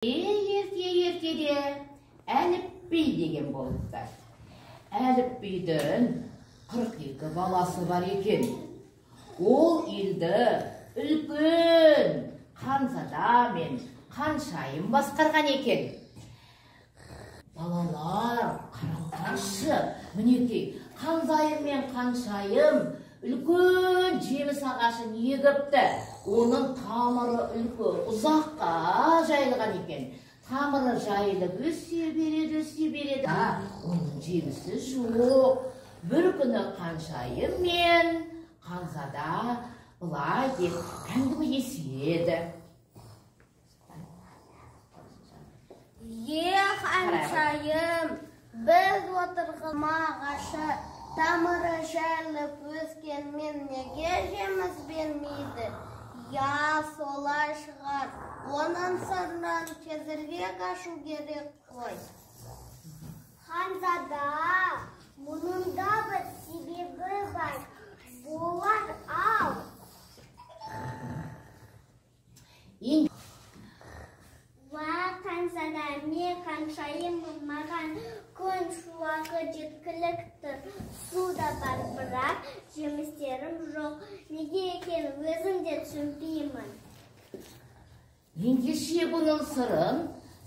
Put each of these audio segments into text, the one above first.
Ерте-ертеде әліпби деген болыпты. Әліпбидің 42 баласы бар екен. Ол елді үлкен Ханзада мен Ханшайым басқарған екен. Балалар, қараңдаршы, мінекей, Ханзайым мен Ханшайым үлкен жеміс ағашын егіпті. Оның тамыры үлкен, ұзаққа жайылған екен. Тамыры жайылып өсе береді. Оның жемісі жоқ. Бір күні Ханшайым мен Ханзада былай деп әңгімелеседі. Ханшайым, біз отырған ағашы тамыры жайылып өскенмен неге жеміс бермейді? Я, солай шығар. Оның сырынан тезірек ашу керек қой. Ханзада, мұның да бір себебі бар. Болар ау. Ханзада, мен Ханшайым маған күн шуағы жеткілікті. Суда бар, бірақ жемістерім жоқ. Неге екен өзім де түсінбеймін. Ендеше бұның сырын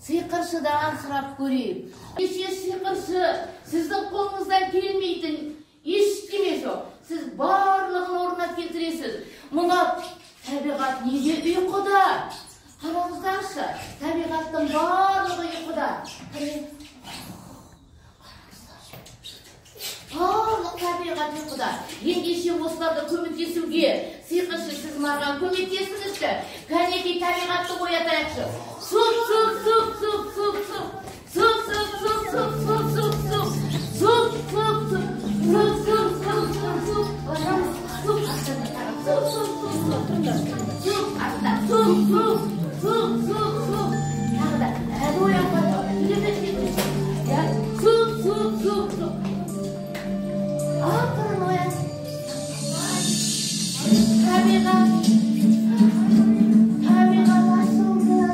сиқыршыдан сұрап көрейік. Ендеше сиқыршы, сіздің қолыңыздан келмейтін ештеме жоқ. Сіз барлығын орнына келтіресіз. Мұна табиғат неге ұйқыда? Қараңыздаршы, табиғаттың барлығы ұйқыда. Барлық табиғат ұйқыда. Ендеше осыларды көмектесуге сиқыршы, сіз маған көмектесіңізші. Кәнекей табиғатты оятайықшы. Суп, суп, суп, суп, суп, суп. Суп, суп, суп, суп, суп, суп, суп. Суп, суп, суп, суп, суп, суп, суп, суп. Суп, суп, суп, суп, суп. Суп, суп, суп. Тағы да, әлі оянбады. Суп, суп, суп, суп. Ақырын оян. Табиғат ашылды.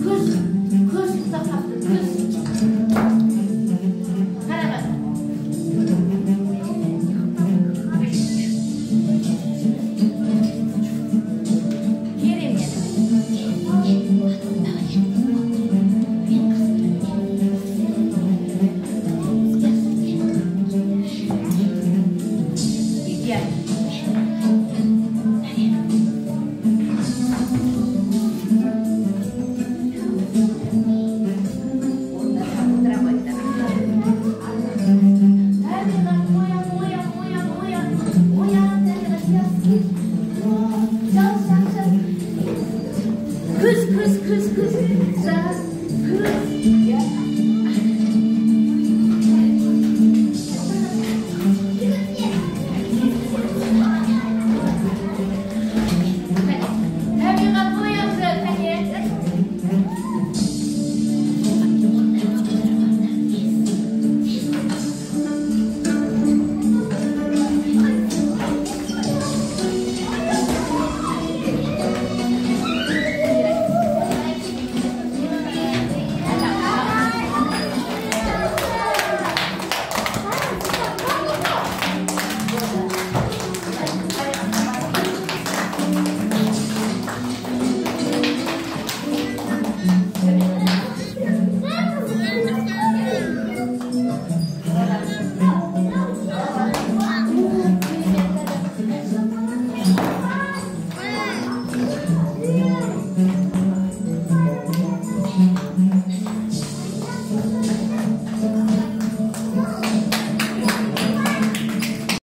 Kız.